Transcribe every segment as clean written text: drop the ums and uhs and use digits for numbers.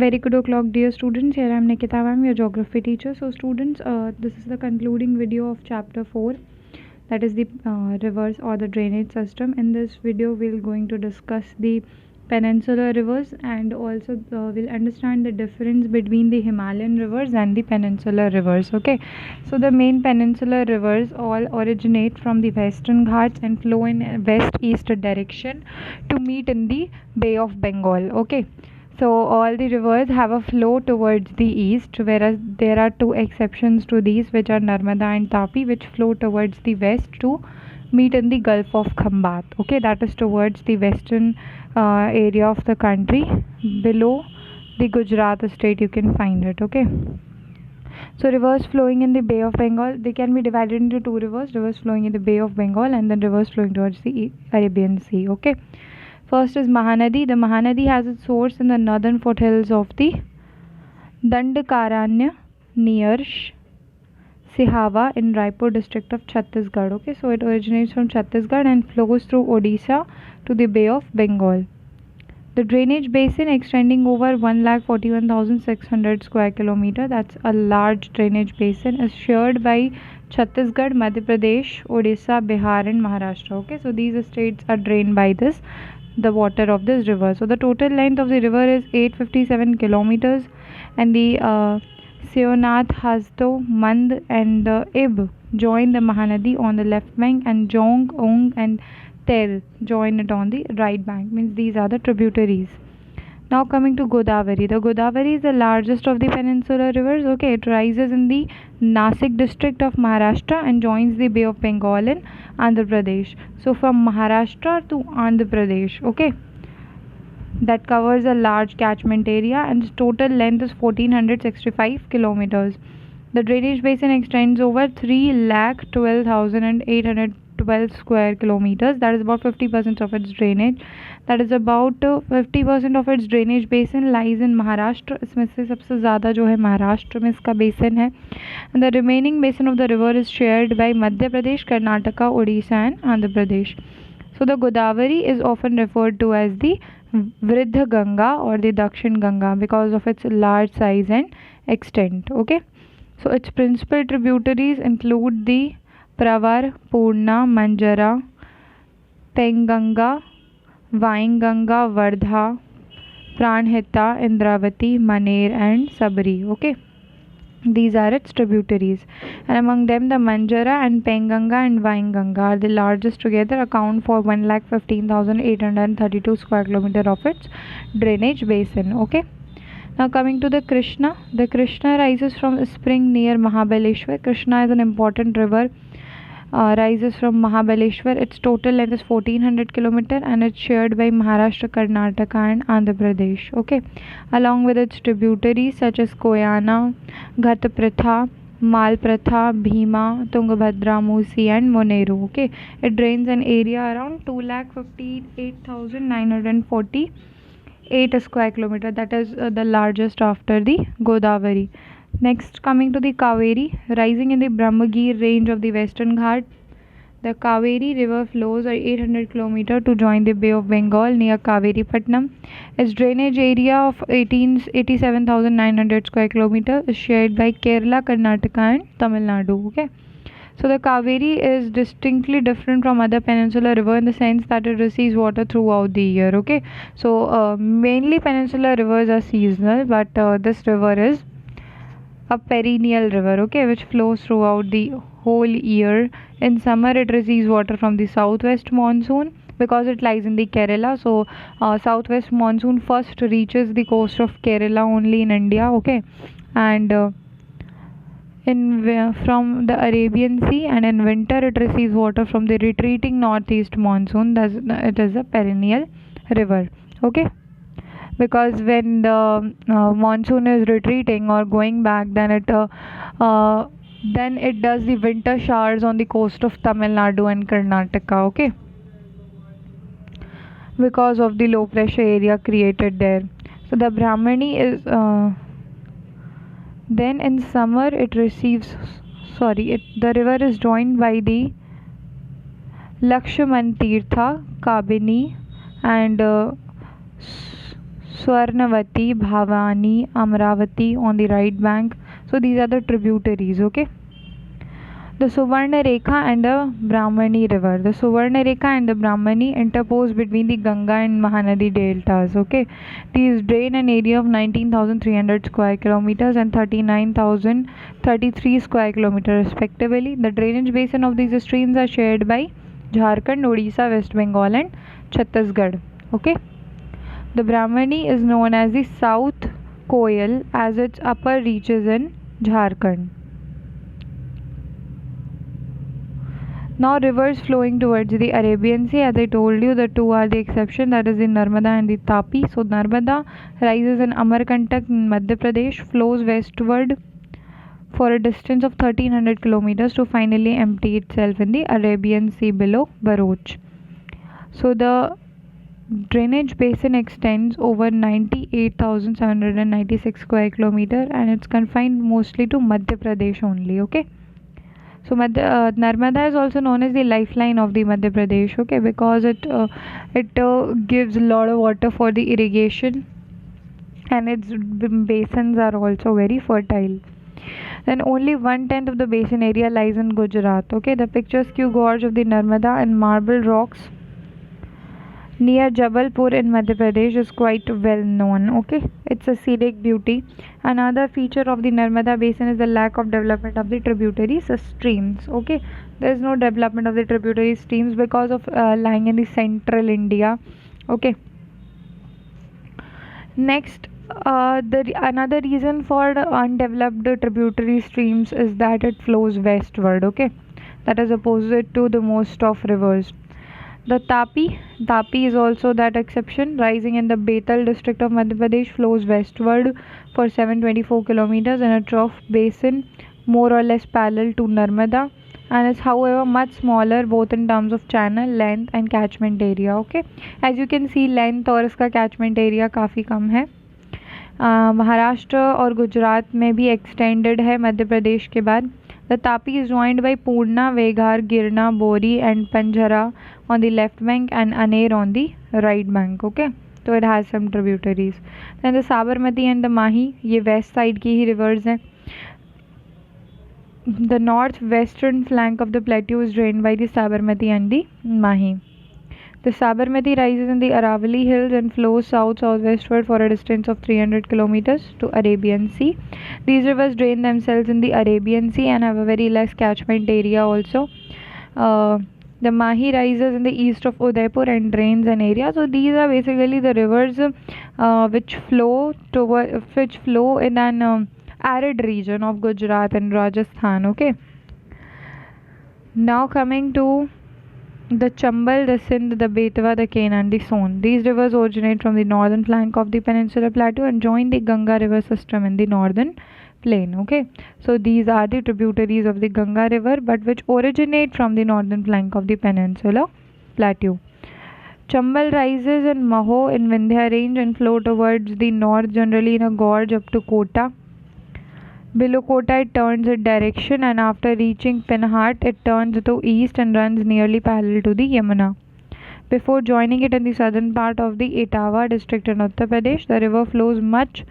Very good o'clock, dear students. Here I am Nikita, I am your geography teacher. So, students, this is the concluding video of chapter 4, that is the rivers or the drainage system. In this video, we're going to discuss the peninsular rivers and also we'll understand the difference between the Himalayan rivers and the peninsular rivers. Okay, so the main peninsular rivers all originate from the Western Ghats and flow in west-east direction to meet in the Bay of Bengal. Okay, so all the rivers have a flow towards the east, whereas there are two exceptions to these, which are Narmada and Tapi, which flow towards the west to meet in the Gulf of Khambat. Okay, that is towards the western area of the country. Below the Gujarat state, you can find it. Okay. So rivers flowing in the Bay of Bengal, they can be divided into two rivers: rivers flowing in the Bay of Bengal and then rivers flowing towards the Arabian Sea. Okay. First is Mahanadi. The Mahanadi has its source in the northern foothills of the Dandakaranya near Sihava in Raipur district of Chhattisgarh. Okay, so it originates from Chhattisgarh and flows through Odisha to the Bay of Bengal. The drainage basin extending over 1,41,600 square kilometer, that's a large drainage basin, is shared by Chhattisgarh, Madhya Pradesh, Odisha, Bihar and Maharashtra. Okay, so these states are drained by the water of this river. So the total length of the river is 857 kilometers, and the Seonath, Hasdo, Mand and Ib join the Mahanadi on the left bank, and Jong, Ong and Tel join it on the right bank. Means these are the tributaries. Now coming to Godavari. The Godavari is the largest of the peninsular rivers. Okay, it rises in the Nasik district of Maharashtra and joins the Bay of Bengal in Andhra Pradesh. So from Maharashtra to Andhra Pradesh, okay, that covers a large catchment area and its total length is 1465 kilometers. The drainage basin extends over 3,12,812 square kilometers. That is about 50% of its drainage. That is about 50% of its drainage basin lies in Maharashtra. इसमें से सबसे ज़्यादा जो है महाराष्ट्र में इसका basin है. And the remaining basin of the river is shared by Madhya Pradesh, Karnataka, Odisha and Andhra Pradesh. So the Godavari is often referred to as the Vridha Ganga or the Dakshin Ganga because of its large size and extent. Okay, so its principal tributaries include the Pravar, Purna, Manjara, Penganga, Vainganga, Vardha, Pranhita, Indravati, Maner and Sabri. Okay, these are its tributaries, and among them the Manjara and Penganga and Vainganga are the largest together, account for 1,15,832 square kilometer of its drainage basin. Okay, now coming to the Krishna. The Krishna rises from a spring near Mahabaleshwar. Krishna is an important river, rises from Mahabaleshwar. Its total length is 1400 km and it's shared by Maharashtra, Karnataka and Andhra Pradesh. Okay, along with its tributaries such as Koyana, Ghatapratha, Malpratha, Bhima, Tungabhadra, Musi and Moneru. Okay, it drains an area around 2,58,948 square kilometer. That is the largest after the Godavari. Next, coming to the Kaveri, rising in the Brahmagir range of the Western Ghat, the Kaveri river flows 800 km to join the Bay of Bengal near Kaveripatnam. Its drainage area of 87,900 square kilometer is shared by Kerala, Karnataka and Tamil Nadu. Okay, so the Kaveri is distinctly different from other peninsular river in the sense that it receives water throughout the year. Okay, so mainly peninsular rivers are seasonal, but this river is a perennial river, okay, which flows throughout the whole year. In summer it receives water from the southwest monsoon because it lies in the Kerala. So southwest monsoon first reaches the coast of Kerala only in India. Okay, and from the Arabian Sea, and in winter it receives water from the retreating northeast monsoon. Thus it is a perennial river. Okay, because when the monsoon is retreating or going back, then it does the winter showers on the coast of Tamil Nadu and Karnataka. Okay, because of the low pressure area created there. So the Brahmani is then in summer it receives the river is joined by the Lakshman Tirtha, Kabini and Swarnavati, Bhavani, Amravati on the right bank. So these are the tributaries, okay. The Suvarna Rekha and the Brahmani river. The Suvarna Rekha and the Brahmani interpose between the Ganga and Mahanadi deltas, okay. These drain an area of 19,300 square kilometers and 39,033 square kilometers respectively. The drainage basin of these streams are shared by Jharkhand, Odisha, West Bengal and Chhattisgarh, okay. The Brahmani is known as the South Koyal as its upper reaches in Jharkhand. Now rivers flowing towards the Arabian Sea, as I told you, the two are the exception, that is the Narmada and the Tapi. So Narmada rises in Amarkantak in Madhya Pradesh, flows westward for a distance of 1300 kilometers to finally empty itself in the Arabian Sea below Bharuch. So the drainage basin extends over 98,796 square kilometer and it's confined mostly to Madhya Pradesh only, okay. So Narmada is also known as the lifeline of the Madhya Pradesh, okay, because it gives a lot of water for the irrigation and its basins are also very fertile. Then only 1/10 of the basin area lies in Gujarat, okay. The picturesque gorge of the Narmada and marble rocks near Jabalpur in Madhya Pradesh is quite well known, okay. It's a scenic beauty. Another feature of the Narmada basin is the lack of development of the tributary streams, okay. There is no development of the tributary streams because of lying in the central India, okay. Next, another reason for the undeveloped tributary streams is that it flows westward, okay. That is opposite to the most of rivers. The Tapi is also that exception, rising in the Betal district of Madhya Pradesh, flows westward for 724 kilometers in a trough basin more or less parallel to Narmada and is however much smaller both in terms of channel length and catchment area, okay. As you can see, length और इसका catchment area काफ़ी कम है. महाराष्ट्र और गुजरात में भी extended है मध्य प्रदेश के बाद. The Tapi is joined by Purna, Veghar, Girna, Bori and Panjara on the left bank and Aner on the right bank, okay. So it has some tributaries. Then the Sabarmati and the Mahi, ये west side की ही rivers हैं. The northwestern flank of the plateau is drained by the Sabarmati and the Mahi. The Sabarmati rises in the Aravalli hills and flows southwestward for a distance of 300 kilometers to Arabian Sea. These rivers drain themselves in the Arabian Sea and have a very less catchment area also. The Mahi rises in the east of Udaipur and drains an area. So these are basically the rivers which flow in an arid region of Gujarat and Rajasthan, okay. Now coming to the Chambal, the Sindh, the Betwa, the Ken and the Son. These rivers originate from the northern flank of the peninsular plateau and join the Ganga river system in the northern plain, okay. So these are the tributaries of the Ganga river but which originate from the northern flank of the peninsular plateau. Chambal rises in Maho in Vindhya range and flow towards the north generally in a gorge up to Kota. Below Kota it turns its direction and after reaching Pinhat it turns to east and runs nearly parallel to the Yamuna. Before joining it in the southern part of the Etawah district in Uttar Pradesh, the river flows much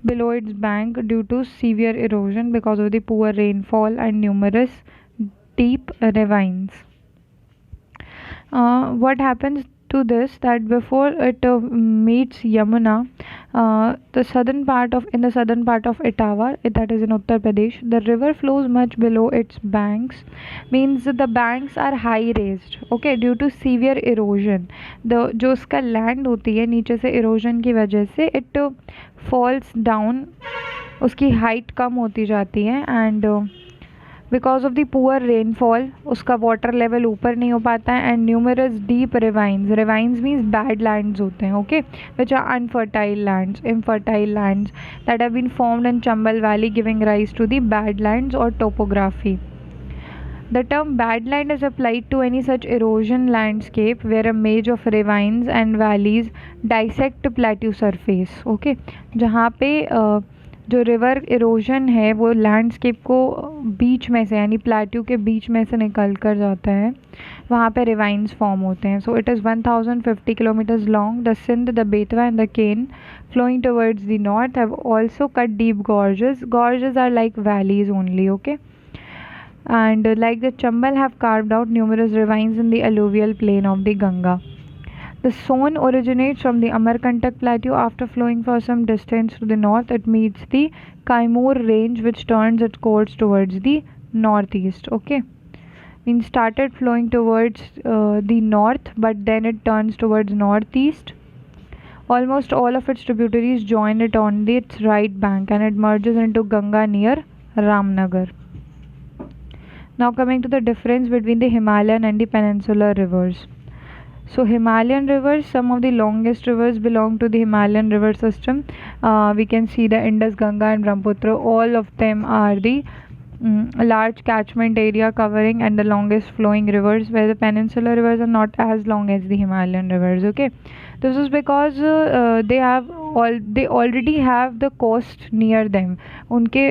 below its bank due to severe erosion because of the poor rainfall and numerous deep ravines. What happens to this, that before it meets Yamuna, in the southern part of Etawah, that is in Uttar Pradesh, the river flows much below its banks, means the banks are high raised, okay, due to severe erosion. The जो उसका land होती है नीचे से erosion की वजह से it falls down, उसकी height कम होती जाती है and because of the poor rainfall उसका water level ऊपर नहीं हो पाता है and numerous deep ravines means bad lands होते हैं, okay, which are infertile lands that have been formed in Chambal Valley giving rise to the badlands or topography. The term badland is applied to any such erosion landscape where a maze of ravines and valleys dissect plateau surface, okay, जहाँ पे जो river erosion है वो landscape को बीच में से यानी plateau के बीच में से निकल कर जाता है, वहाँ पे रिवाइन्स फॉर्म होते हैं. So it is 1050 kilometres long. The Sindh, the Betwa and the Ken flowing towards the north have also cut deep gorges. Gorges are like valleys only, okay? And like the Chambal have carved out numerous ravines in the alluvial plain of the Ganga. The Son originates from the Amarkantak plateau. After flowing for some distance to the north, it meets the Kaimur range, which turns its course towards the northeast. Okay, means started flowing towards the north, but then it turns towards northeast. Almost all of its tributaries join it on its right bank, and it merges into Ganga near Ramnagar. Now coming to the difference between the Himalayan and the peninsular rivers. So Himalayan rivers, some of the longest rivers belong to the Himalayan river system. We can see the Indus, Ganga and Brahmaputra. All of them are the large catchment area covering and the longest flowing rivers, where the peninsular rivers are not as long as the Himalayan rivers. Okay, this is because they already have the coast near them. उनके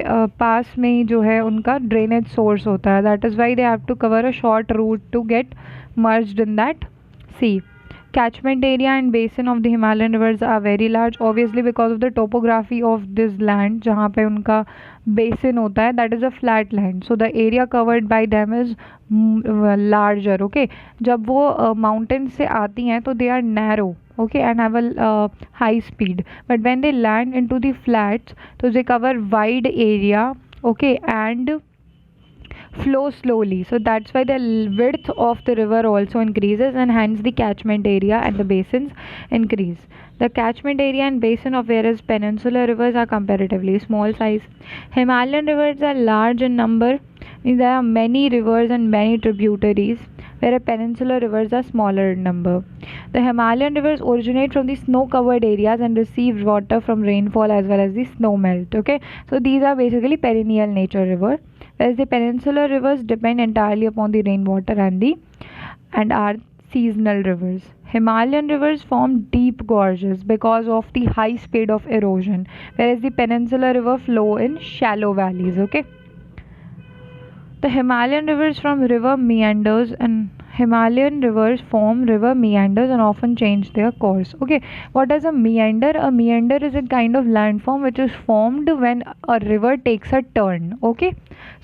पास में ही जो है उनका drainage source होता है. That is why they have to cover a short route to get merged in that sea. Catchment area and basin of the Himalayan rivers are very large, obviously because of the topography of this land. जहाँ पे उनका basin होता है, that is a flat land, so the area covered by them is larger. Okay, जब वो mountains से आती हैं तो they are narrow, okay, and have a high speed, but when they land into the flats, so they cover wide area, okay, and flow slowly. So that's why the width of the river also increases, and hence the catchment area and the basins increase. The catchment area and basin of various peninsular rivers are comparatively small size. Himalayan rivers are large in number. There are many rivers and many tributaries, where peninsular rivers are smaller in number. The Himalayan rivers originate from the snow-covered areas and receive water from rainfall as well as the snow melt. Okay, so these are basically perennial nature rivers, whereas the peninsular rivers depend entirely upon the rainwater and are seasonal rivers. Himalayan rivers form deep gorges because of the high speed of erosion, whereas the peninsular river flow in shallow valleys. Okay, the Himalayan rivers from river meanders and Himalayan rivers form river meanders and often change their course. Okay, what is a meander? A meander is a kind of landform which is formed when a river takes a turn. Okay,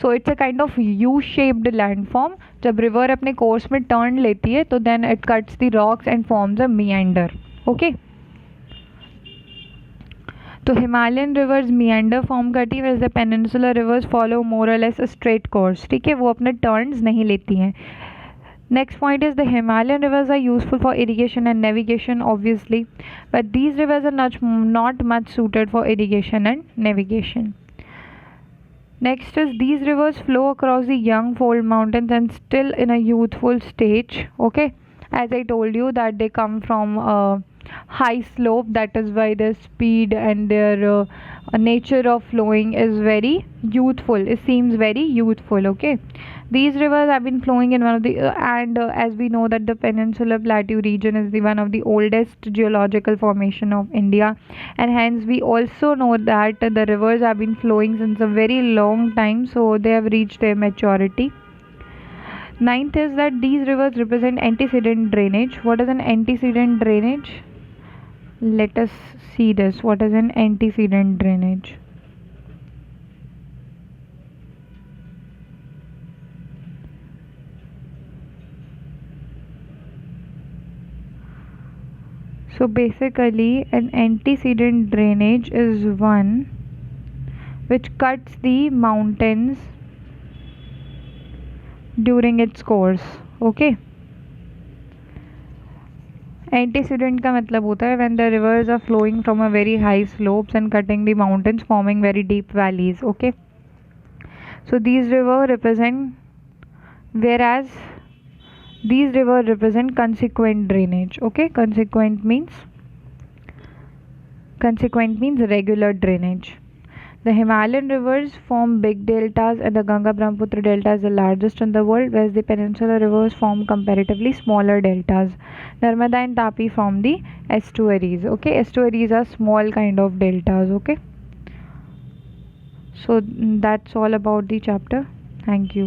so it's a kind of U-shaped landform. जब river अपने course में turn लेती है तो then it cuts the rocks and forms a meander. Okay, तो Himalayan reverse meander form करती है, वैसे पेनिनसुलर रिवर्स फॉलो मोर और लेस स्ट्रेट कोर्स. ठीक है, वो अपने टर्न्स नहीं लेती हैं. Next point is the Himalayan rivers are useful for irrigation and navigation, obviously, but these rivers are not much suited for irrigation and navigation. Next is these rivers flow across the young fold mountains and still in a youthful stage. Okay, as I told you that they come from high slope, that is why their speed and their nature of flowing is very youthful. It seems very youthful. Okay, these rivers have been flowing in one of the as we know that the peninsular plateau region is the one of the oldest geological formation of India, and hence we also know that the rivers have been flowing since a very long time, so they have reached their maturity. Ninth is that these rivers represent antecedent drainage. What is an antecedent drainage? Let us see this. What is an antecedent drainage? So basically an antecedent drainage is one which cuts the mountains during its course. Okay, antecedent का मतलब होता है when the rivers are flowing from a very high slopes and cutting the mountains, forming very deep valleys. Okay, so these rivers represent, whereas these rivers represent consequent drainage. Okay, consequent means regular drainage. The Himalayan rivers form big deltas, and the Ganga Brahmaputra delta is the largest in the world, whereas the peninsular rivers form comparatively smaller deltas. Narmada and Tapi form the estuaries. Okay, estuaries are small kind of deltas. Okay, So that's all about the chapter. Thank you.